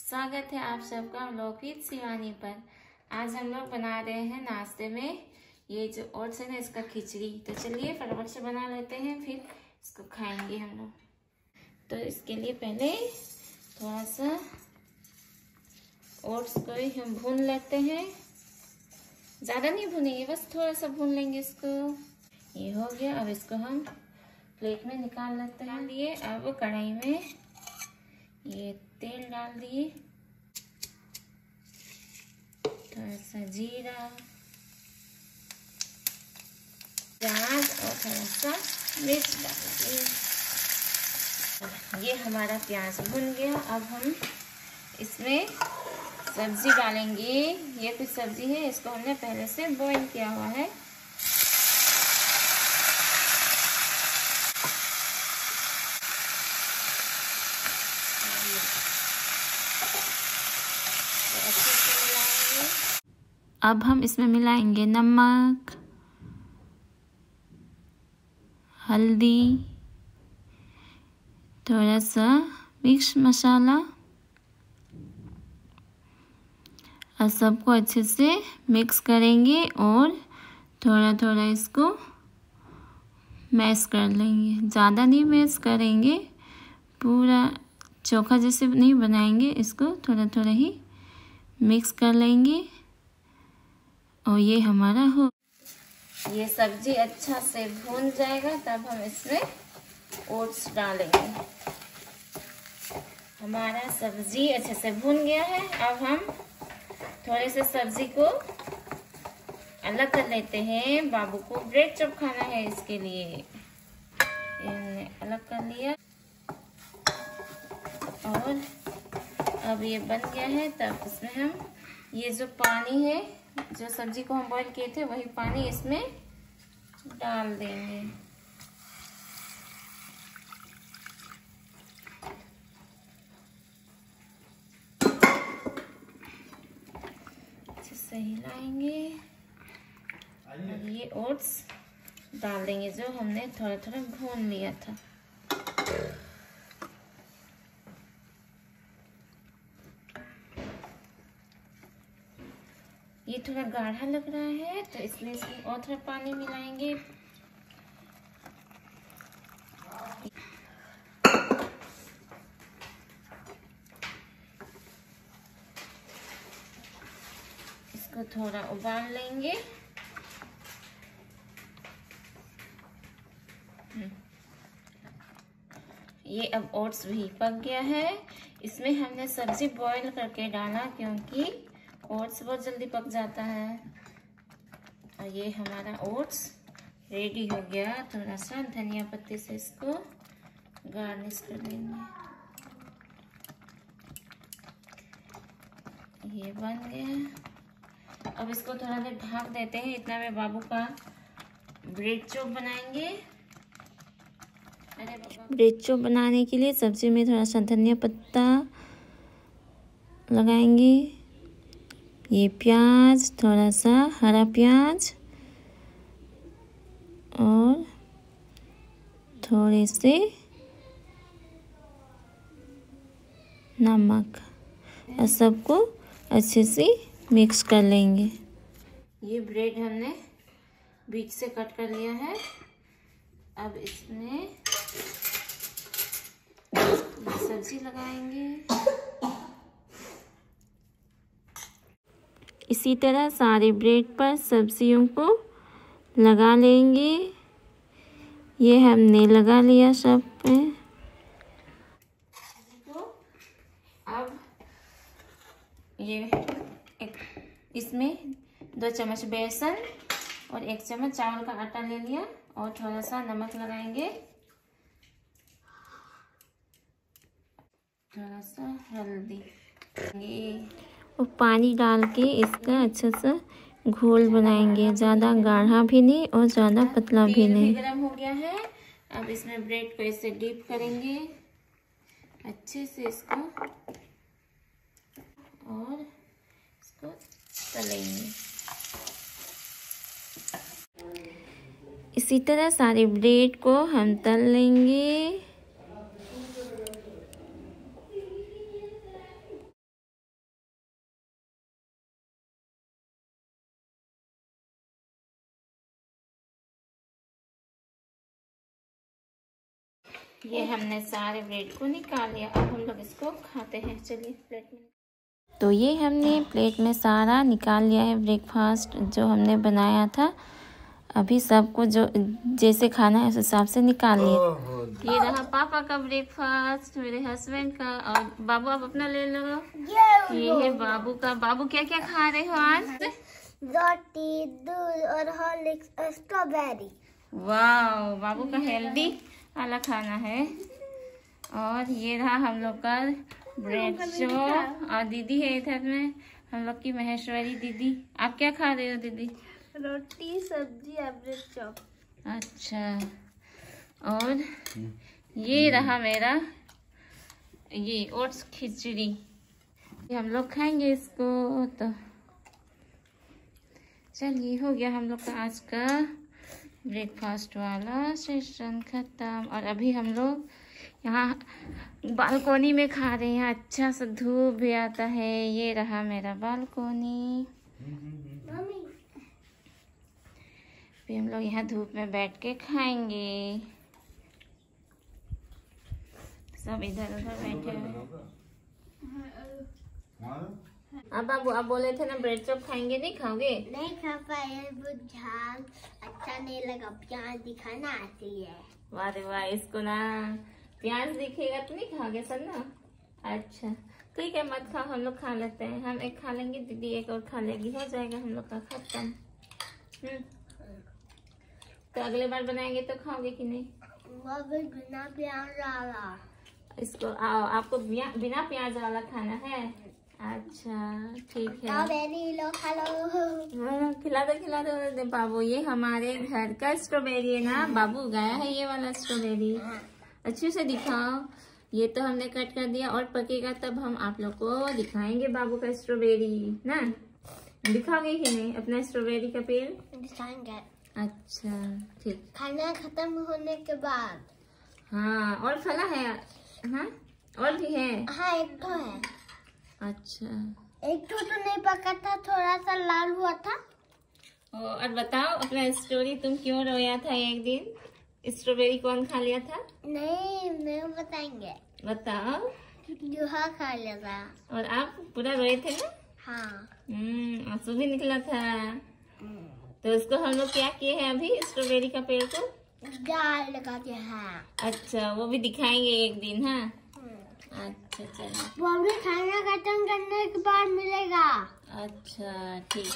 स्वागत है आप सबका लौकिक शिवानी पर। आज हम लोग बना रहे हैं नाश्ते में ये जो ओट्स है ना, इसका खिचड़ी। तो चलिए फटाफट से बना लेते हैं, फिर इसको खाएंगे हम लोग। तो इसके लिए पहले थोड़ा सा ओट्स को ही हम भून लेते हैं। ज़्यादा नहीं भूनेंगे, बस थोड़ा सा भून लेंगे इसको। ये हो गया। अब इसको हम प्लेट में निकाल लेते हैं। लिए अब कढ़ाई में ये तेल डाल दिए, थोड़ा सा जीरा, प्याज और थोड़ा सा मिर्च डाल दिए। ये हमारा प्याज भुन गया। अब हम इसमें सब्जी डालेंगे। ये कुछ सब्जी है, इसको हमने पहले से बॉईल किया हुआ है। अच्छे से मिलाएंगे। अब हम इसमें मिलाएंगे नमक, हल्दी, थोड़ा सा मिक्स मसाला और सबको अच्छे से मिक्स करेंगे और थोड़ा थोड़ा इसको मैश कर लेंगे। ज़्यादा नहीं मैश करेंगे, पूरा चोखा जैसे नहीं बनाएंगे, इसको थोड़ा थोड़ा ही मिक्स कर लेंगे। और ये हमारा ये सब्जी अच्छा से भून जाएगा, तब हम इसमें ओट्स डालेंगे। हमारा सब्जी अच्छे से भून गया है। अब हम थोड़े से सब्जी को अलग कर लेते हैं। बाबू को ब्रेड चॉप खाना है, इसके लिए हमने अलग कर लिया। और अब ये बन गया है, तब इसमें हम ये जो पानी है, जो सब्जी को हम बॉईल किए थे, वही पानी इसमें डाल देंगे। अच्छे से हिलाएंगे और ये ओट्स डाल देंगे जो हमने थोड़ा थोड़ा भून लिया था। ये थोड़ा गाढ़ा लग रहा है, तो इसलिए इसमें और थोड़ा पानी मिलाएंगे। इसको थोड़ा उबाल लेंगे। ये अब ओट्स भी पक गया है। इसमें हमने सब्जी बॉईल करके डाला, क्योंकि ओट्स बहुत जल्दी पक जाता है। और ये हमारा ओट्स रेडी हो गया। थोड़ा सा धनिया पत्ती से इसको गार्निश कर लेंगे। ये बन गया। अब इसको थोड़ा देर ढक देते हैं। इतना में बाबू का ब्रेड चॉप बनाएंगे। ब्रेड चॉप बनाने के लिए सब्जी में थोड़ा सा धनिया पत्ता लगाएंगे। ये प्याज, थोड़ा सा हरा प्याज और थोड़े से नमक, और सबको अच्छे से मिक्स कर लेंगे। ये ब्रेड हमने बीच से कट कर लिया है। अब इसमें सब्जी लगाएंगे। इसी तरह सारे ब्रेड पर सब्जियों को लगा लेंगे। ये हमने लगा लिया सब पे। तो अब ये इसमें 2 चम्मच बेसन और 1 चम्मच चावल का आटा ले लिया और थोड़ा सा नमक लगाएंगे, थोड़ा सा हल्दी और पानी डाल के इसका अच्छा सा घोल बनाएंगे। ज़्यादा गाढ़ा भी नहीं और ज़्यादा पतला भी नहीं। गरम हो गया है। अब इसमें ब्रेड को ऐसे डीप करेंगे अच्छे से इसको, और इसको तलेंगे। इसी तरह सारे ब्रेड को हम तल लेंगे। ये हमने सारे ब्रेड को निकाल लिया, अब हम लोग इसको खाते हैं। चलिए प्लेट में। तो ये हमने प्लेट में सारा निकाल लिया है ब्रेकफास्ट जो हमने बनाया था। अभी सबको जो जैसे खाना है उस हिसाब से निकाल लिया। ये रहा पापा का ब्रेकफास्ट, मेरे हस्बैंड का, और बाबू आप अपना ले लो। ये है बाबू का। बाबू क्या क्या खा रहे हो आज? रोटी, दूध और हॉर्लिक्स और स्ट्रॉबेरी। वाह, बाबू का हेल्दी वाला खाना है। और ये रहा हम लोग का ब्रेड चॉप, और दीदी है इधर में, हम लोग की महेश्वरी दीदी। आप क्या खा रहे हो दीदी? रोटी, सब्जी और ब्रेड चॉप। अच्छा, और ये रहा मेरा ये ओट्स खिचड़ी। ये हम लोग खाएंगे इसको। तो चलिए, हो गया हम लोग का आज का ब्रेकफास्ट वाला सेशन खत्म। और अभी हम लोग यहाँ बालकोनी में खा रहे हैं। अच्छा सा धूप भी आता है। ये रहा मेरा बालकोनी। फिर हम लोग यहाँ धूप में बैठ के खाएंगे। सब इधर उधर बैठे हुए। अब बाबू आप बोले थे ना ब्रेड चॉप खाएंगे, नहीं खाओगे? नहीं खा पाए, बुझान अच्छा नहीं लगा। प्याज दिखाना आती है। वाह रे वाह, इसको ना प्याज दिखेगा तो नहीं खाओगे सर ना? अच्छा ठीक है, मत खाओ, हम लोग खा लेते हैं। हम एक खा लेंगे, दीदी एक और खा लेगी, हो जाएगा हम लोग का खत्म। तो अगले बार बनाएंगे तो खाओगे कि नहीं? वो भी बिना प्याज वाला। इसको आपको बिना प्याज वाला खाना है? अच्छा ठीक है, लो खा लो। खिला दो बाबू। ये हमारे घर का स्ट्रॉबेरी है ना, बाबू उगाया है ये वाला स्ट्रॉबेरी। अच्छे से दिखाओ। ये तो हमने कट कर दिया, और पकेगा तब हम आप लोग को दिखाएंगे बाबू का स्ट्रॉबेरी ना। दिखाओगे कि नहीं अपना स्ट्रॉबेरी का पेड़? दिखाएंगे। अच्छा ठीक। खाना खत्म होने के बाद। हाँ, और फला है? हाँ, और भी है? हाँ, एक तो है। अच्छा, एक तो नहीं पका था, थोड़ा सा लाल हुआ था। और बताओ अपना स्टोरी, तुम क्यों रोया था एक दिन? स्ट्रॉबेरी कौन खा लिया था? नहीं बताएंगे। बताओ। जुहा खा लिया था। और आप पूरा रोए थे ना? हाँ। आंसू भी निकला था। तो उसको हम लोग क्या किए हैं अभी, स्ट्रॉबेरी का पेड़ को जाल लगा के हैं। अच्छा, वो भी दिखाएंगे एक दिन। हाँ अच्छा चलो, वो भी खाना खत्म करने के बाद मिलेगा। अच्छा ठीक।